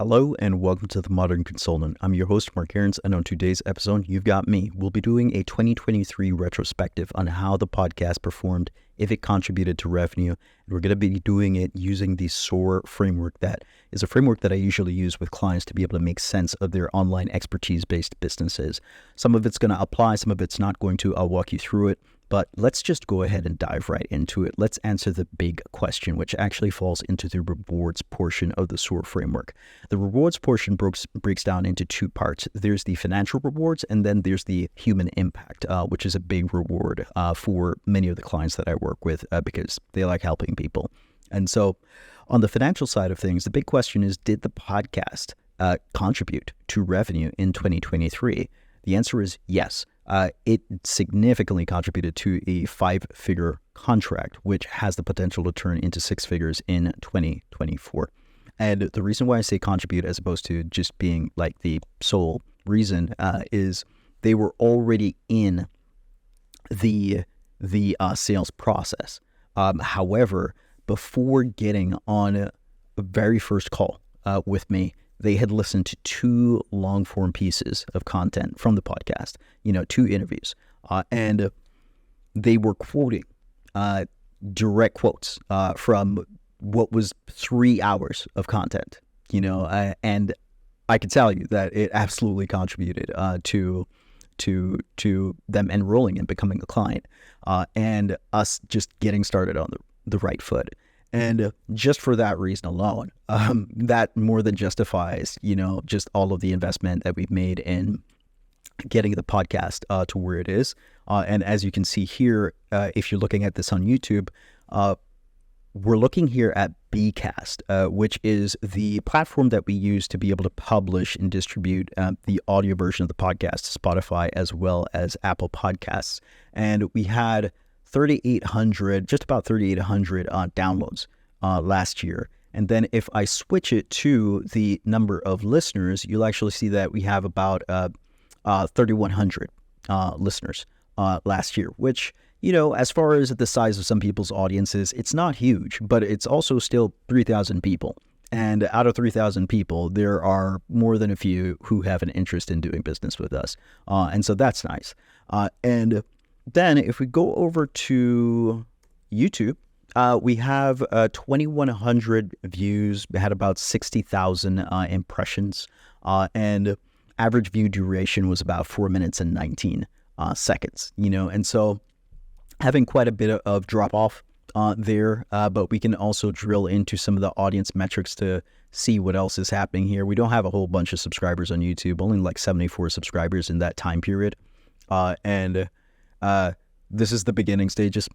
Hello and welcome to The Modern Consultant. I'm your host, Marc, and on today's episode, you've got me. We'll be doing a 2023 retrospective on how the podcast performed, if it contributed to revenue, and we're going to be doing it using the SOAR framework. That is a framework that I usually use with clients to be able to make sense of their online expertise-based businesses. Some of it's going to apply, some of it's not going to. I'll walk you through it. But let's just go ahead and dive right into it. Let's answer the big question, which actually falls into the rewards portion of the SOAR framework. The rewards portion breaks down into two parts. There's the financial rewards, and then there's the human impact, which is a big reward for many of the clients that I work with because they like helping people. And so on the financial side of things, the big question is, did the podcast contribute to revenue in 2023? The answer is yes. It significantly contributed to a 5-figure contract, which has the potential to turn into 6 figures in 2024. And the reason why I say contribute as opposed to just being like the sole reason is they were already in the sales process. However, before getting on the very first call with me, they had listened to 2 long-form pieces of content from the podcast, 2 interviews, and they were quoting direct quotes from what was 3 hours of content, and I can tell you that it absolutely contributed to them enrolling and becoming a client, and us just getting started on the right foot. And just for that reason alone, that more than justifies, just all of the investment that we've made in getting the podcast to where it is. And as you can see here, if you're looking at this on YouTube, we're looking here at Bcast, which is the platform that we use to be able to publish and distribute the audio version of the podcast to Spotify as well as Apple Podcasts. And we had just about 3,800 downloads last year. And then if I switch it to the number of listeners, you'll actually see that we have about 3,100 listeners last year, which, as far as the size of some people's audiences, it's not huge, but it's also still 3,000 people. And out of 3,000 people, there are more than a few who have an interest in doing business with us. And so that's nice. And then if we go over to YouTube, we have 2,100 views. We had about 60,000 impressions, and average view duration was about 4 minutes and 19 seconds, and so having quite a bit of drop off there, but we can also drill into some of the audience metrics to see what else is happening here. We don't have a whole bunch of subscribers on YouTube, only like 74 subscribers in that time period, and this is the beginning stages.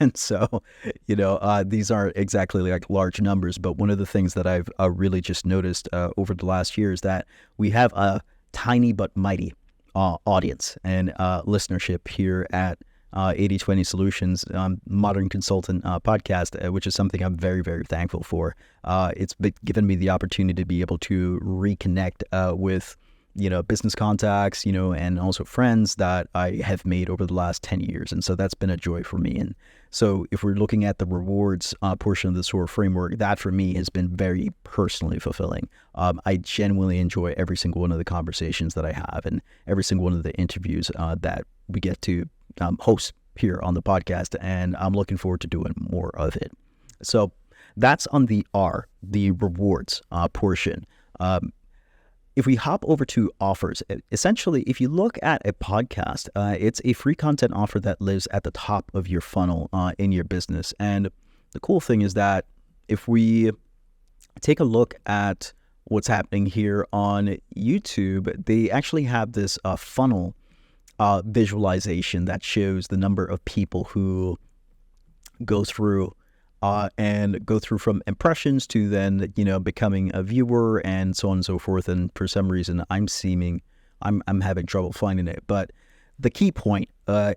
And so, these aren't exactly like large numbers, but one of the things that I've really just noticed over the last year is that we have a tiny but mighty audience and listenership here at 80/20 Solutions Modern Consultant podcast, which is something I'm very, very thankful for. It's given me the opportunity to be able to reconnect with business contacts, and also friends that I have made over the last 10 years. And so that's been a joy for me. And so if we're looking at the rewards portion of the SOAR framework, that for me has been very personally fulfilling. I genuinely enjoy every single one of the conversations that I have and every single one of the interviews that we get to host here on the podcast. And I'm looking forward to doing more of it. So that's on the rewards portion. If we hop over to offers, essentially, if you look at a podcast, it's a free content offer that lives at the top of your funnel in your business. And the cool thing is that if we take a look at what's happening here on YouTube, they actually have this funnel visualization that shows the number of people who go through from impressions to then, becoming a viewer and so on and so forth. And for some reason, I'm having trouble finding it. But the key point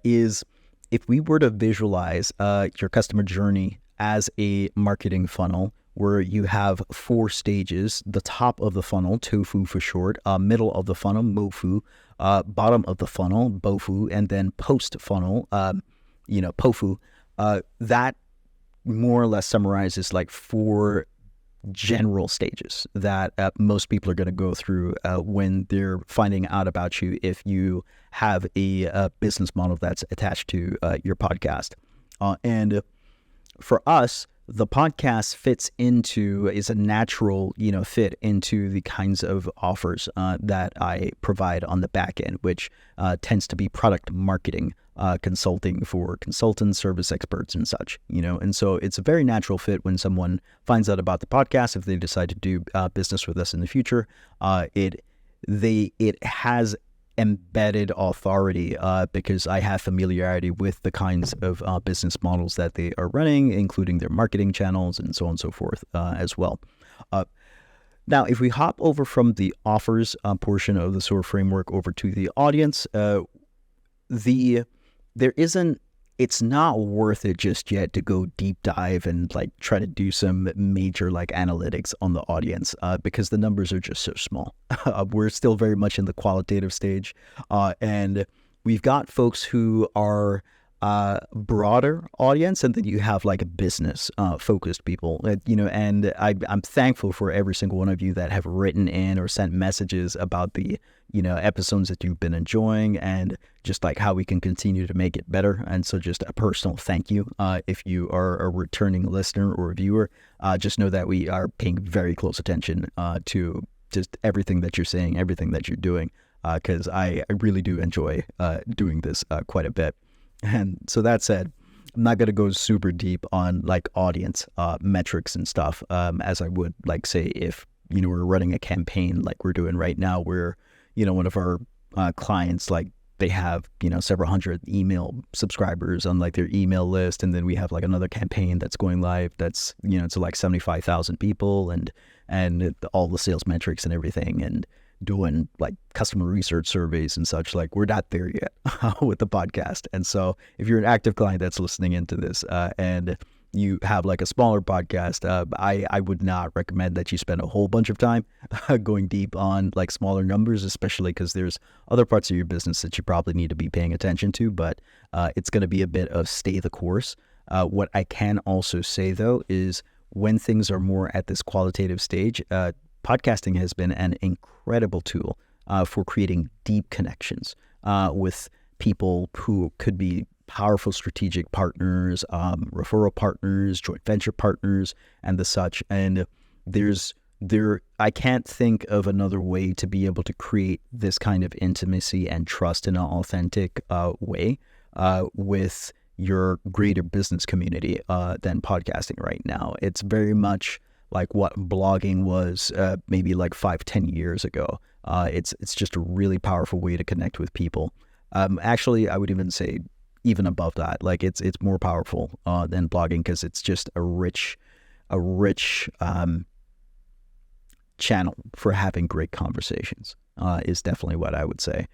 is if we were to visualize your customer journey as a marketing funnel where you have 4 stages, the top of the funnel, tofu for short, middle of the funnel, mofu, bottom of the funnel, bofu, and then post funnel, pofu, that more or less summarizes like 4 general stages that most people are going to go through when they're finding out about you if you have a business model that's attached to your podcast. And for us, the podcast is a natural, fit into the kinds of offers that I provide on the back end, which tends to be product marketing, consulting for consultants, service experts, and such, And so it's a very natural fit when someone finds out about the podcast. If they decide to do business with us in the future, it has embedded authority because I have familiarity with the kinds of business models that they are running, including their marketing channels and so on and so forth as well. Now, if we hop over from the offers portion of the SOAR framework over to the audience, it's not worth it just yet to go deep dive and try to do some major analytics on the audience because the numbers are just so small. We're still very much in the qualitative stage, and we've got folks who are broader audience, and then you have business focused people, and I'm thankful for every single one of you that have written in or sent messages about the episodes that you've been enjoying and just how we can continue to make it better. And so just a personal thank you if you are a returning listener or viewer. Just know that we are paying very close attention to just everything that you're saying, everything that you're doing, because I really do enjoy doing this quite a bit. And so that said, I'm not going to go super deep on audience metrics and stuff as I would say if we're running a campaign like we're doing right now where one of our clients they have several hundred email subscribers on their email list, and then we have another campaign that's going live that's to 75,000 people and all the sales metrics and everything, and doing customer research surveys and such. We're not there yet with the podcast. And so if you're an active client that's listening into this and you have a smaller podcast, I would not recommend that you spend a whole bunch of time going deep on smaller numbers, especially because there's other parts of your business that you probably need to be paying attention to, but it's going to be a bit of stay the course. What I can also say though is when things are more at this qualitative stage, podcasting has been an incredible tool for creating deep connections with people who could be powerful strategic partners, referral partners, joint venture partners, and the such. And I can't think of another way to be able to create this kind of intimacy and trust in an authentic way with your greater business community than podcasting right now. It's very much what blogging was maybe 5-10 years ago. It's just a really powerful way to connect with people. Actually, I would even say even above that, it's more powerful than blogging because it's just a rich channel for having great conversations is definitely what I would say.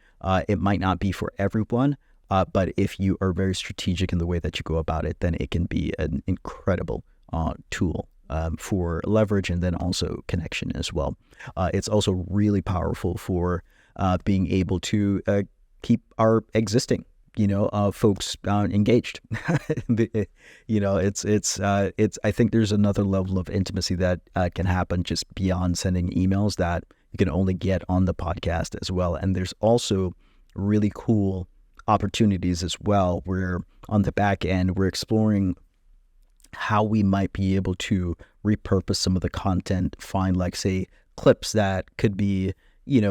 It might not be for everyone, but if you are very strategic in the way that you go about it, then it can be an incredible tool for leverage and then also connection as well. It's also really powerful for being able to keep our existing folks engaged. It's I think there's another level of intimacy that can happen just beyond sending emails that you can only get on the podcast as well. And there's also really cool opportunities as well where on the back end we're exploring how we might be able to repurpose some of the content, find say clips that could be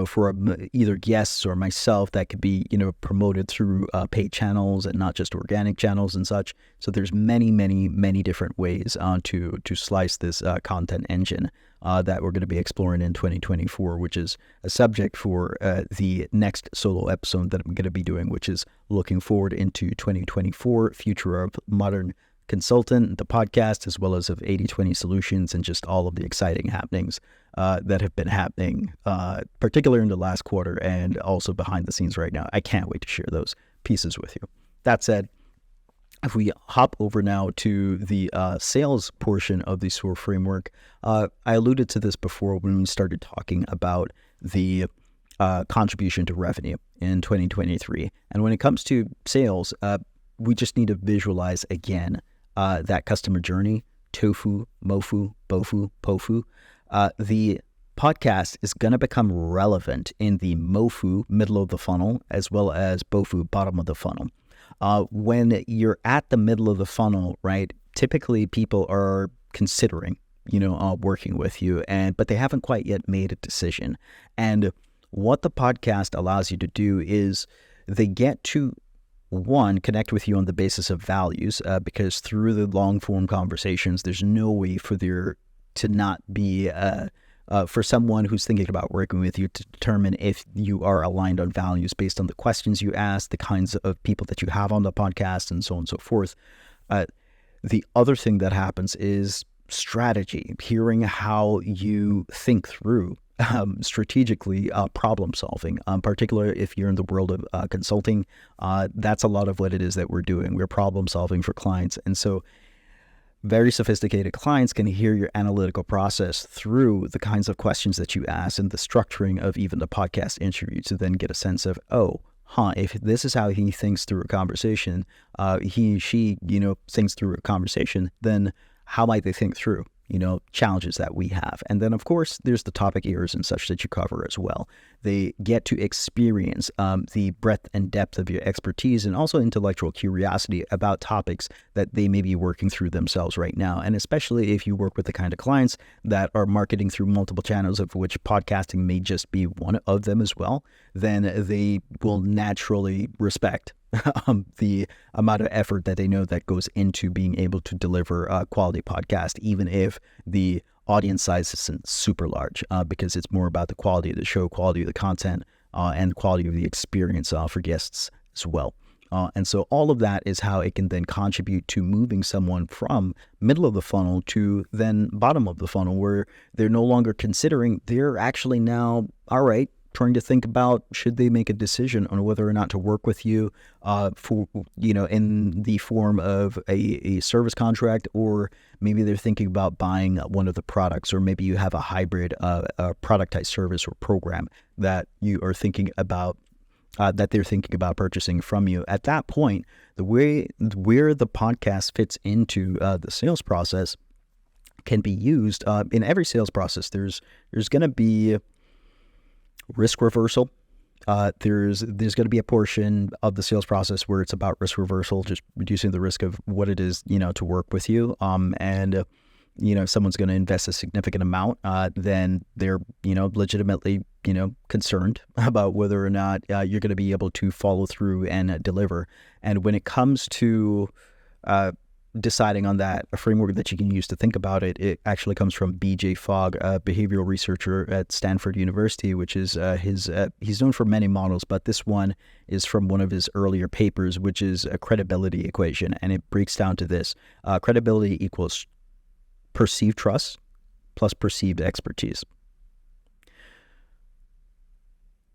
for either guests or myself that could be, promoted through paid channels and not just organic channels and such. So there's many, many, many different ways to slice this content engine that we're going to be exploring in 2024, which is a subject for the next solo episode that I'm going to be doing, which is looking forward into 2024, future of modern consultant, the podcast, as well as of 80/20 solutions and just all of the exciting happenings that have been happening, particularly in the last quarter and also behind the scenes right now. I can't wait to share those pieces with you. That said, if we hop over now to the sales portion of the SOAR framework, I alluded to this before when we started talking about the contribution to revenue in 2023. And when it comes to sales, we just need to visualize again that customer journey tofu, mofu, bofu, pofu, the podcast is going to become relevant in the mofu, middle of the funnel, as well as bofu, bottom of the funnel. When you're at the middle of the funnel, right, typically people are considering, working with you, but they haven't quite yet made a decision. And what the podcast allows you to do is they get to, one, connect with you on the basis of values, because through the long form conversations, there's no way for there to not be for someone who's thinking about working with you to determine if you are aligned on values based on the questions you ask, the kinds of people that you have on the podcast, and so on and so forth. The other thing that happens is strategy, hearing how you think through strategically problem solving, particularly if you're in the world of consulting. That's a lot of what it is that we're doing. We're problem solving for clients. And so very sophisticated clients can hear your analytical process through the kinds of questions that you ask and the structuring of even the podcast interview to then get a sense of, if this is how he thinks through a conversation, she thinks through a conversation, then how might they think through, challenges that we have. And then, of course, there's the topic areas and such that you cover as well. They get to experience the breadth and depth of your expertise and also intellectual curiosity about topics that they may be working through themselves right now. And especially if you work with the kind of clients that are marketing through multiple channels, of which podcasting may just be one of them as well, then they will naturally respect the amount of effort that they know that goes into being able to deliver a quality podcast, even if the audience size isn't super large, because it's more about the quality of the show, quality of the content, and quality of the experience for guests as well. And so all of that is how it can then contribute to moving someone from middle of the funnel to then bottom of the funnel, where they're no longer considering, they're actually now, all right, trying to think about, should they make a decision on whether or not to work with you in the form of a service contract, or maybe they're thinking about buying one of the products, or maybe you have a hybrid productized service or program that you are thinking about, that they're thinking about purchasing from you. At that point, where the podcast fits into the sales process can be used in every sales process. There's going to be risk reversal. There's going to be a portion of the sales process where it's about risk reversal, just reducing the risk of what it is, to work with you. If someone's going to invest a significant amount, then they're, legitimately, concerned about whether or not you're going to be able to follow through and deliver. And when it comes to deciding on that, a framework that you can use to think about it, it actually comes from B.J. Fogg, a behavioral researcher at Stanford University, which is he's known for many models, but this one is from one of his earlier papers, which is a credibility equation. And it breaks down to this. Credibility equals perceived trust plus perceived expertise.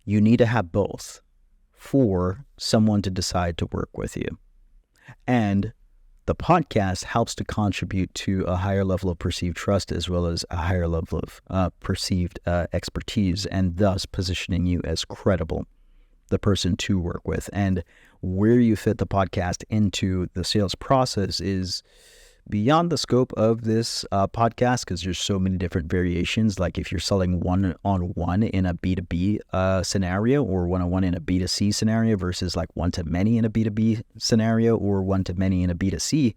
You need to have both for someone to decide to work with you. And the podcast helps to contribute to a higher level of perceived trust, as well as a higher level of perceived expertise, and thus positioning you as credible, the person to work with. And where you fit the podcast into the sales process is beyond the scope of this podcast, because there's so many different variations. Like if you're selling one-on-one in a B2B scenario, or one-on-one in a B2C scenario, versus like one-to-many in a B2B scenario, or one-to-many in a B2C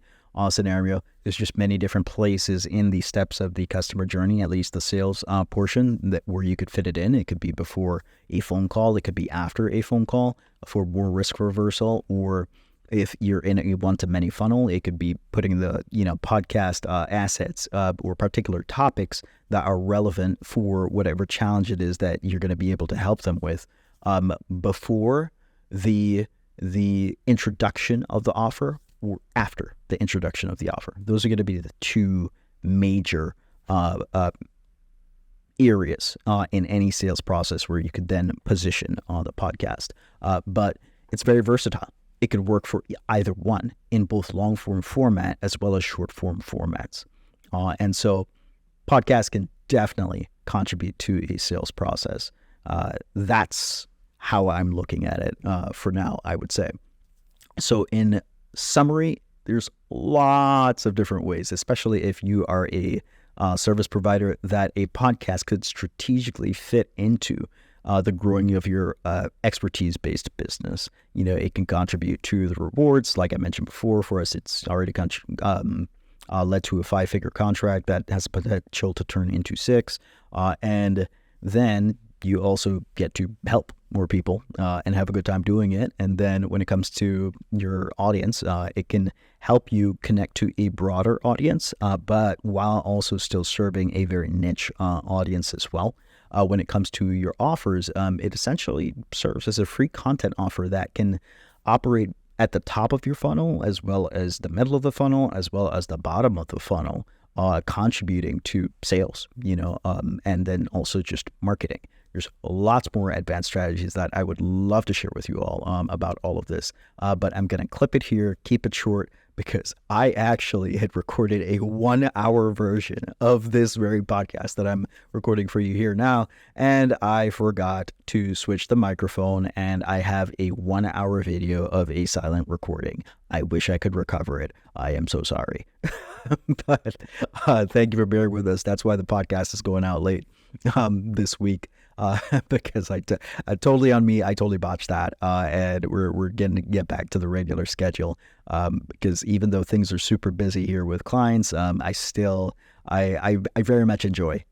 scenario, there's just many different places in the steps of the customer journey, at least the sales portion, that where you could fit it in. It could be before a phone call, it could be after a phone call for more risk reversal, or if you're in a one-to-many funnel, it could be putting the podcast assets or particular topics that are relevant for whatever challenge it is that you're going to be able to help them with before the introduction of the offer, or after the introduction of the offer. Those are going to be the two major areas in any sales process where you could then position on the podcast. But it's very versatile. It could work for either one in both long form format as well as short form formats. And so podcasts can definitely contribute to a sales process. That's how I'm looking at it for now, I would say. So in summary, there's lots of different ways, especially if you are a service provider, that a podcast could strategically fit into the growing of your expertise-based business. It can contribute to the rewards. Like I mentioned before, for us, it's already led to a 5-figure contract that has potential to turn into 6. And then you also get to help more people and have a good time doing it. And then when it comes to your audience, it can help you connect to a broader audience, but while also still serving a very niche audience as well. When it comes to your offers, it essentially serves as a free content offer that can operate at the top of your funnel, as well as the middle of the funnel, as well as the bottom of the funnel, contributing to sales, and then also just marketing. There's lots more advanced strategies that I would love to share with you all about all of this, but I'm going to clip it here, keep it short, because I actually had recorded a 1-hour version of this very podcast that I'm recording for you here now, and I forgot to switch the microphone, and I have a 1-hour video of a silent recording. I wish I could recover it. I am so sorry. But thank you for bearing with us. That's why the podcast is going out late this week. Because totally on me, I totally botched that, and we're getting to get back to the regular schedule. Because even though things are super busy here with clients, I very much enjoy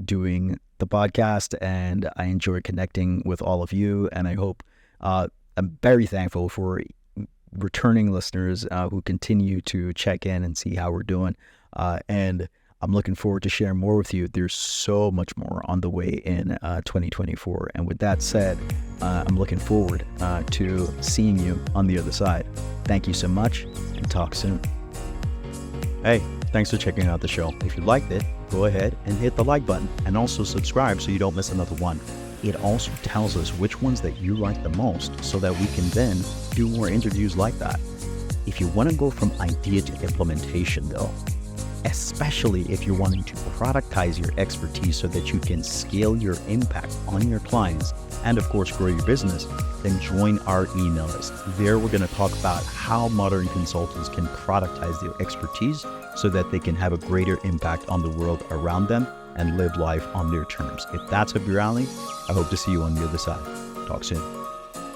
doing the podcast, and I enjoy connecting with all of you. And I hope I'm very thankful for returning listeners who continue to check in and see how we're doing. And I'm looking forward to sharing more with you. There's so much more on the way in 2024. And with that said, I'm looking forward to seeing you on the other side. Thank you so much, and talk soon. Hey, thanks for checking out the show. If you liked it, go ahead and hit the like button, and also subscribe so you don't miss another one. It also tells us which ones that you like the most, so that we can then do more interviews like that. If you want to go from idea to implementation though, especially if you're wanting to productize your expertise so that you can scale your impact on your clients and of course grow your business, then join our email list. There we're going to talk about how modern consultants can productize their expertise so that they can have a greater impact on the world around them and live life on their terms. If that's up your alley, I hope to see you on the other side. Talk soon.